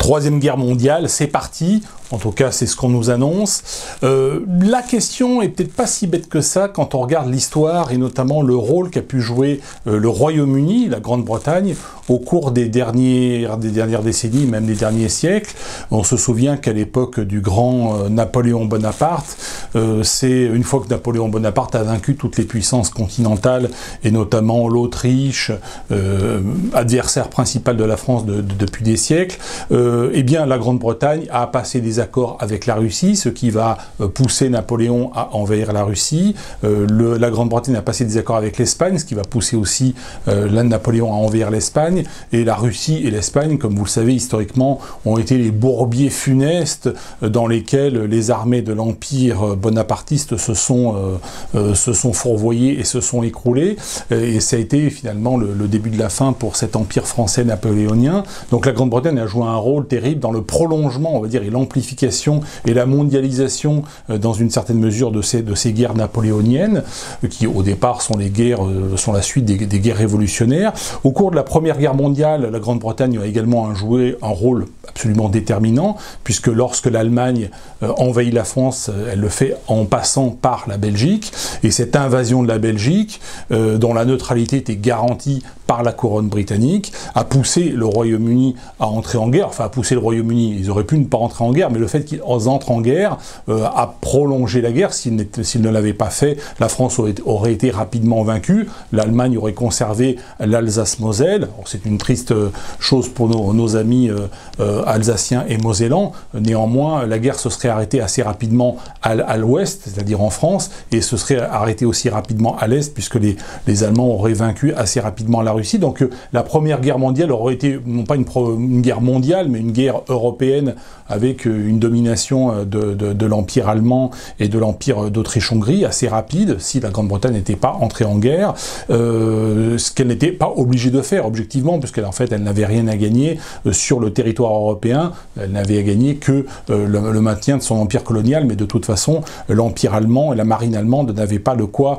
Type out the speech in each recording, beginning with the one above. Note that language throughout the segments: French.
Troisième guerre mondiale, c'est parti. En tout cas, c'est ce qu'on nous annonce. La question est peut-être pas si bête que ça quand on regarde l'histoire et notamment le rôle qu'a pu jouer le Royaume-Uni, la Grande-Bretagne, au cours des dernières décennies, même des derniers siècles. On se souvient qu'à l'époque du grand Napoléon Bonaparte, c'est une fois que Napoléon Bonaparte a vaincu toutes les puissances continentales et notamment l'Autriche, adversaire principal de la France depuis des siècles, eh bien la Grande-Bretagne a passé des accords avec la Russie, ce qui va pousser Napoléon à envahir la Russie. La Grande-Bretagne a passé des accords avec l'Espagne, ce qui va pousser aussi Napoléon à envahir l'Espagne. Et la Russie et l'Espagne, comme vous le savez, historiquement, ont été les bourbiers funestes dans lesquels les armées de l'Empire bonapartiste se sont fourvoyées et se sont écroulées. Et ça a été finalement le début de la fin pour cet empire français napoléonien. Donc la Grande-Bretagne a joué un rôle terrible dans le prolongement, on va dire, et l'amplification et la mondialisation dans une certaine mesure de ces guerres napoléoniennes, qui au départ sont la suite des guerres révolutionnaires. Au cours de la Première Guerre mondiale, la Grande-Bretagne a également joué un rôle absolument déterminant, puisque lorsque l'Allemagne envahit la France, elle le fait en passant par la Belgique, et cette invasion de la Belgique, dont la neutralité était garantie par la couronne britannique, a poussé le Royaume-Uni à entrer en guerre, enfin a poussé le Royaume-Uni, ils auraient pu ne pas entrer en guerre, mais le fait qu'ils entrent en guerre a prolongé la guerre. S'ils ne l'avaient pas fait, la France aurait été rapidement vaincue, l'Allemagne aurait conservé l'Alsace-Moselle. C'est une triste chose pour nos amis alsaciens et mosellans, néanmoins la guerre se serait arrêtée assez rapidement à l'ouest, c'est-à-dire en France, et se serait arrêtée aussi rapidement à l'est, puisque les Allemands auraient vaincu assez rapidement la Russie. Donc la Première Guerre mondiale aurait été non pas une guerre mondiale, mais une guerre européenne avec une domination de l'Empire allemand et de l'Empire d'Autriche-Hongrie assez rapide, si la Grande-Bretagne n'était pas entrée en guerre, ce qu'elle n'était pas obligée de faire objectivement, puisqu'en fait elle n'avait rien à gagner sur le territoire européen, elle n'avait à gagner que le maintien de son empire colonial, mais de toute façon l'Empire allemand et la marine allemande n'avaient pas de quoi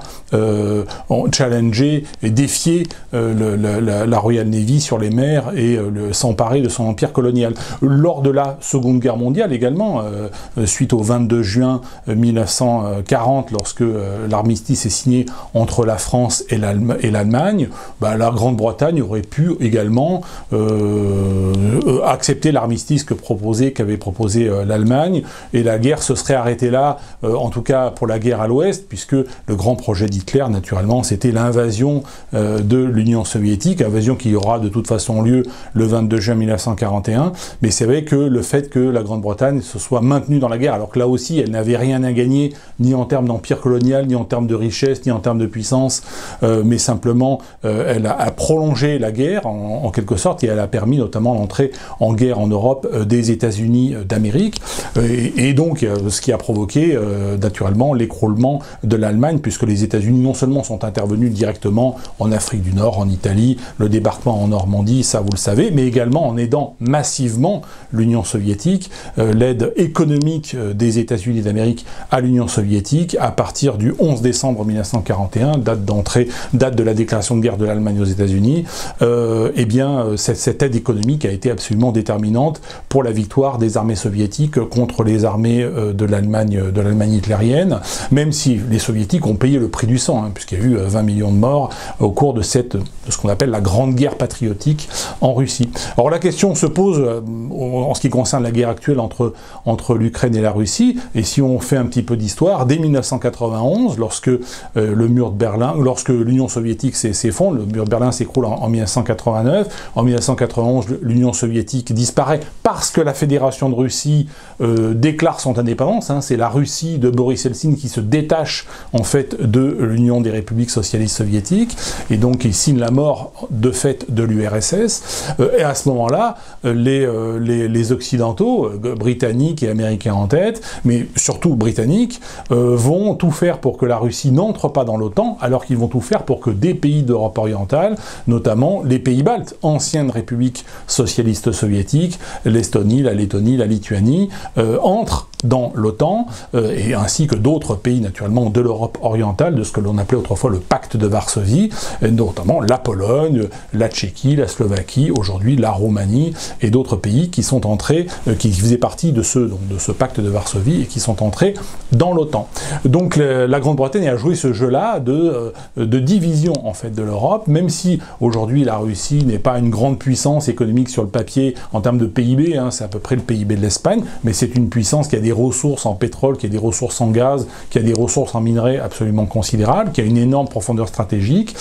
challenger et défier la Royal Navy sur les mers et s'emparer de son empire colonial. Lors de la Seconde Guerre mondiale également, suite au 22 juin 1940, lorsque l'armistice est signé entre la France et l'Allemagne, la Grande-Bretagne aurait pu également accepter l'armistice qu'avait proposé l'Allemagne, et la guerre se serait arrêtée là, en tout cas pour la guerre à l'Ouest, puisque le grand projet d'Hitler, naturellement, c'était l'invasion de l'Union soviétique, invasion qui aura de toute façon lieu le 22 juin 1941, mais c'est vrai que le fait que la Grande-Bretagne se soit maintenue dans la guerre, alors que là aussi elle n'avait rien à gagner, ni en termes d'empire colonial, ni en termes de richesse, ni en termes de puissance, mais simplement elle a prolongé la guerre en quelque sorte, et elle a permis notamment l'entrée en guerre en Europe des États-Unis d'Amérique, et donc ce qui a provoqué naturellement l'écroulement de l'Allemagne, puisque les États-Unis non seulement sont intervenus directement en Afrique du Nord, en Italie, le débarquement en Normandie, ça vous le savez, mais également en aidant massivement l'Union soviétique, l'aide économique des États-Unis d'Amérique à l'Union soviétique à partir du 11 décembre 1941, date de la déclaration de guerre de l'Allemagne aux États-Unis. Eh bien cette aide économique a été absolument déterminante pour la victoire des armées soviétiques contre les armées de l'Allemagne hitlérienne, même si les soviétiques ont payé le prix du sang, puisqu'il y a eu 20 millions de morts au cours de ce qu'on appelle la Grande Guerre patriotique en Russie. Alors la question se pose en ce qui concerne la guerre actuelle entre l'Ukraine et la Russie, et si on fait un petit peu d'histoire, dès 1991, lorsque le mur de Berlin, lorsque l'Union soviétique s'effondre, le mur de Berlin s'écroule en 1989, en 1991 l'Union soviétique disparaît parce que la Fédération de Russie déclare son indépendance, c'est la Russie de Boris Eltsine qui se détache en fait de l'Union des républiques socialistes soviétiques, et donc il signe la mort de fait de l'URSS, et à ce moment-là, les Occidentaux, britanniques et américains en tête, mais surtout britanniques, vont tout faire pour que la Russie n'entre pas dans l'OTAN, alors qu'ils vont tout faire pour que des pays d'Europe orientale, notamment les pays baltes, anciennes républiques socialistes soviétiques, l'Estonie, la Lettonie, la Lituanie, entrent dans l'OTAN, et ainsi que d'autres pays naturellement de l'Europe orientale, de ce que l'on appelait autrefois le pacte de Varsovie, notamment la Pologne, la Tchéquie, la Slovaquie, aujourd'hui la Roumanie et d'autres pays qui sont entrés, qui faisaient partie de ce pacte de Varsovie et qui sont entrés dans l'OTAN. Donc la Grande-Bretagne a joué ce jeu-là de division en fait de l'Europe, même si aujourd'hui la Russie n'est pas une grande puissance économique sur le papier en termes de PIB, c'est à peu près le PIB de l'Espagne, mais c'est une puissance qui a des ressources en pétrole, qui a des ressources en gaz, qui a des ressources en minerais absolument considérables, qui a une énorme profondeur stratégique.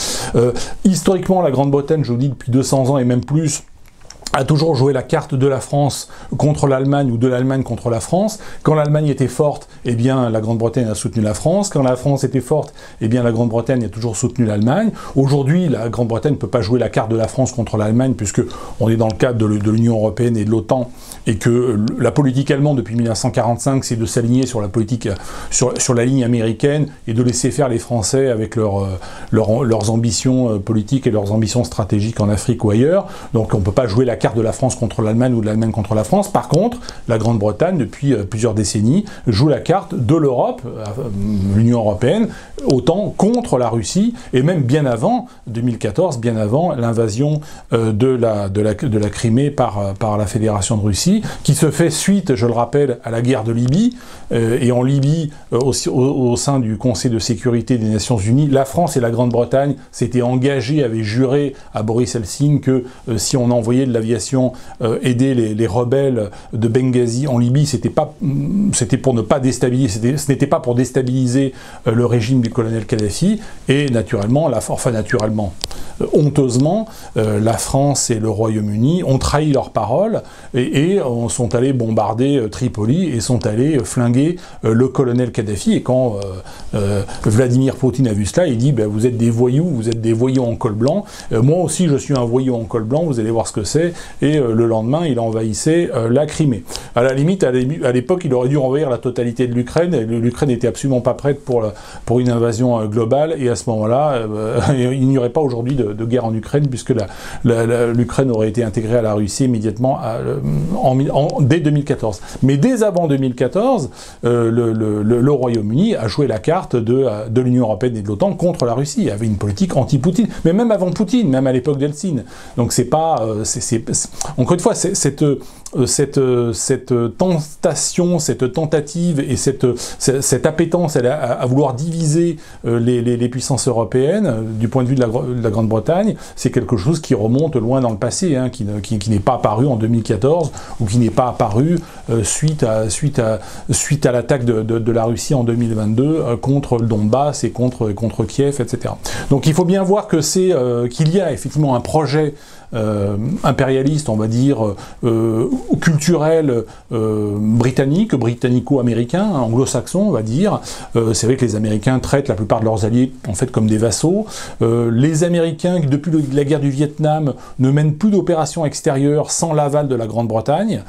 Historiquement, la Grande-Bretagne, je vous dis depuis 200 ans et même plus, a toujours joué la carte de la France contre l'Allemagne ou de l'Allemagne contre la France. Quand l'Allemagne était forte, eh bien la Grande-Bretagne a soutenu la France. Quand la France était forte, eh bien la Grande-Bretagne a toujours soutenu l'Allemagne. Aujourd'hui, la Grande-Bretagne ne peut pas jouer la carte de la France contre l'Allemagne puisque on est dans le cadre de l'Union européenne et de l'OTAN et que la politique allemande depuis 1945, c'est de s'aligner sur la politique, sur la ligne américaine et de laisser faire les Français avec leurs ambitions politiques et leurs ambitions stratégiques en Afrique ou ailleurs. Donc on ne peut pas jouer la carte de la France contre l'Allemagne ou de l'Allemagne contre la France. Par contre, la Grande-Bretagne, depuis plusieurs décennies, joue la carte de l'Europe, l'Union européenne, autant contre la Russie, et même bien avant 2014, bien avant l'invasion de la Crimée par la Fédération de Russie, qui se fait suite, je le rappelle, à la guerre de Libye, et en Libye, au sein du Conseil de sécurité des Nations Unies, la France et la Grande-Bretagne s'étaient engagées, avaient juré à Boris Helsinki que si on envoyait de l'aviation aider les rebelles de Benghazi en Libye, c'était pour ne pas déstabiliser, ce n'était pas pour déstabiliser le régime du colonel Kadhafi, et naturellement, honteusement, la France et le Royaume-Uni ont trahi leur parole et sont allés bombarder Tripoli et sont allés flinguer le colonel Kadhafi. Et quand Vladimir Poutine a vu cela, il dit vous êtes des voyous en col blanc, moi aussi je suis un voyou en col blanc, vous allez voir ce que c'est. Et le lendemain, il envahissait la Crimée. À la limite, à l'époque, il aurait dû envahir la totalité de l'Ukraine, et l'Ukraine n'était absolument pas prête pour une invasion globale, et à ce moment-là, il n'y aurait pas aujourd'hui de guerre en Ukraine, puisque l'Ukraine aurait été intégrée à la Russie immédiatement dès 2014. Mais dès avant 2014, le Royaume-Uni a joué la carte de l'Union européenne et de l'OTAN contre la Russie. Il y avait une politique anti-Poutine, mais même avant Poutine, même à l'époque d'Helsinki. Donc c'est pas... encore une fois, cette tentation, cette tentative et cette appétence à vouloir diviser les puissances européennes, du point de vue de la Grande-Bretagne, c'est quelque chose qui remonte loin dans le passé, qui n'est pas apparu en 2014 ou qui n'est pas apparu suite à l'attaque de la Russie en 2022 contre le Donbass et contre Kiev, etc. Donc il faut bien voir que qu'il y a effectivement un projet impérialiste, on va dire, culturel, britannico-américain, anglo-saxon, on va dire. C'est vrai que les Américains traitent la plupart de leurs alliés, en fait, comme des vassaux. Les Américains, depuis la guerre du Vietnam, ne mènent plus d'opérations extérieures sans l'aval de la Grande-Bretagne.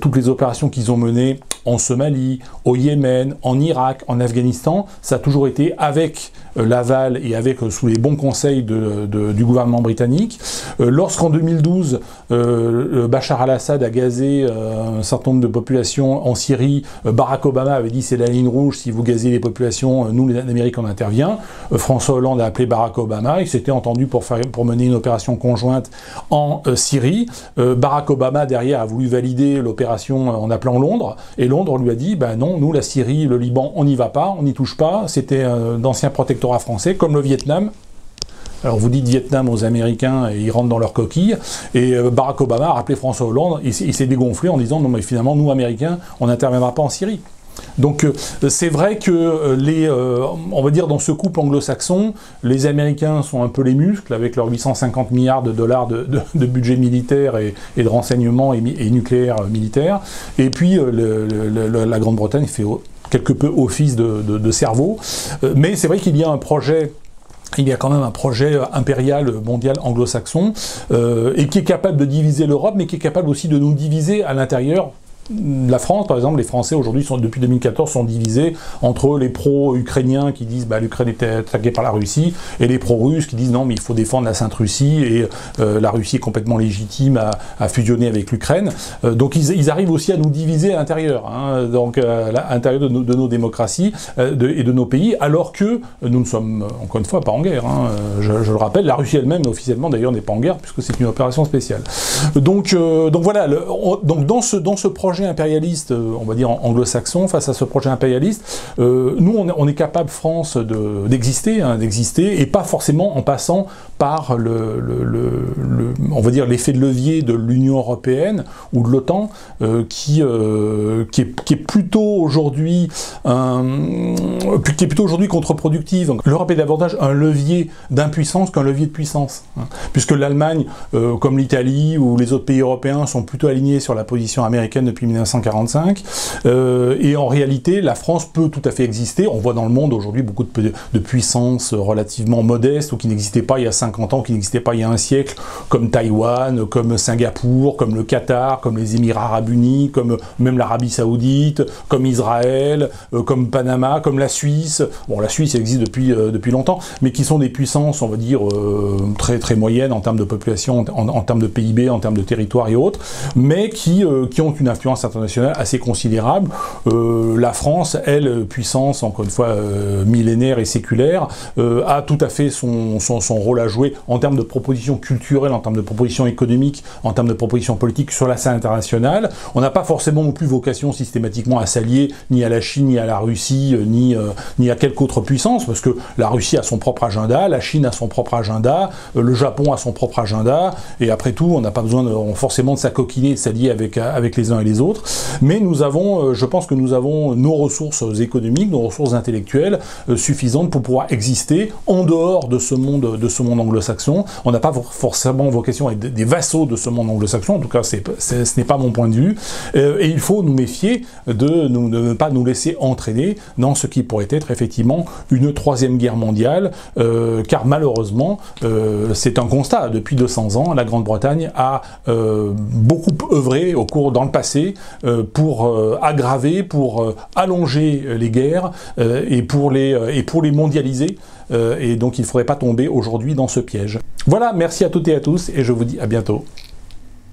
Toutes les opérations qu'ils ont menées en Somalie, au Yémen, en Irak, en Afghanistan, ça a toujours été avec l'aval et sous les bons conseils du gouvernement britannique. Lorsqu'en 2012, Bachar al-Assad a gazé un certain nombre de populations en Syrie, Barack Obama avait dit c'est la ligne rouge, si vous gazez les populations, nous les Américains on intervient. François Hollande a appelé Barack Obama, il s'était entendu pour mener une opération conjointe en Syrie. Barack Obama derrière a voulu valider l'opération en appelant Londres, et Londres lui a dit non, nous la Syrie, le Liban, on n'y va pas, on n'y touche pas, c'était d'anciens protectorats français, comme le Vietnam. Alors vous dites Vietnam aux Américains et ils rentrent dans leur coquille, et Barack Obama a rappelé François Hollande, il s'est dégonflé en disant non mais finalement nous Américains on n'interviendra pas en Syrie. Donc c'est vrai que on va dire dans ce couple anglo-saxon, les Américains sont un peu les muscles avec leurs 850 milliards de dollars de budget militaire et de renseignement et nucléaire militaire, et puis la Grande-Bretagne fait quelque peu office de cerveau, mais c'est vrai qu'il y a un projet. Il y a quand même un projet impérial mondial anglo-saxon et qui est capable de diviser l'Europe, mais qui est capable aussi de nous diviser à l'intérieur la France, par exemple, les Français aujourd'hui, depuis 2014, sont divisés entre les pro-ukrainiens qui disent l'Ukraine était attaquée par la Russie, et les pro-russes qui disent non, mais il faut défendre la Sainte Russie, et la Russie est complètement légitime à fusionner avec l'Ukraine. Donc ils arrivent aussi à nous diviser à l'intérieur, hein, donc à l'intérieur de nos démocraties et de nos pays, alors que nous ne sommes, encore une fois, pas en guerre. Hein, je le rappelle, la Russie elle-même, officiellement d'ailleurs, n'est pas en guerre, puisque c'est une opération spéciale. Donc voilà, donc dans ce projet impérialiste, on va dire anglo-saxon, face à ce projet impérialiste, nous on est capable, France, d'exister, et pas forcément en passant par on va dire l'effet de levier de l'Union européenne ou de l'OTAN, qui est plutôt aujourd'hui contre-productive. Donc l'Europe est davantage un levier d'impuissance qu'un levier de puissance, hein, puisque l'Allemagne, comme l'Italie ou les autres pays européens, sont plutôt alignés sur la position américaine depuis 1945, et en réalité la France peut tout à fait exister. On voit dans le monde aujourd'hui beaucoup de puissances relativement modestes ou qui n'existaient pas il y a 50 ans, qui n'existaient pas il y a un siècle, comme Taïwan, comme Singapour, comme le Qatar, comme les Émirats Arabes Unis, comme même l'Arabie Saoudite, comme Israël, comme Panama, comme la Suisse. Bon, la Suisse existe depuis longtemps, mais qui sont des puissances, on va dire, très très moyennes en termes de population, en termes de PIB, en termes de territoire et autres, mais qui ont une influence internationale assez considérable. La France, elle, puissance, encore une fois, millénaire et séculaire, a tout à fait son rôle à jouer en termes de propositions culturelles, en termes de propositions économiques, en termes de propositions politiques sur la scène internationale. On n'a pas forcément non plus vocation systématiquement à s'allier ni à la Chine, ni à la Russie, ni à quelque autre puissance, parce que la Russie a son propre agenda, la Chine a son propre agenda, le Japon a son propre agenda, et après tout, on n'a pas besoin forcément de s'acoquiner, de s'allier avec les uns et les autres. Mais nous avons, je pense que nous avons nos ressources économiques, nos ressources intellectuelles suffisantes pour pouvoir exister en dehors de ce monde anglo-saxon. On n'a pas forcément vocation à être des vassaux de ce monde anglo-saxon, en tout cas ce n'est pas mon point de vue, et il faut nous méfier de ne pas nous laisser entraîner dans ce qui pourrait être effectivement une troisième guerre mondiale, car malheureusement, c'est un constat, depuis 200 ans, la Grande-Bretagne a beaucoup œuvré dans le passé pour aggraver, pour allonger les guerres et pour les mondialiser, et donc il ne faudrait pas tomber aujourd'hui dans ce piège. Voilà, merci à toutes et à tous, et je vous dis à bientôt.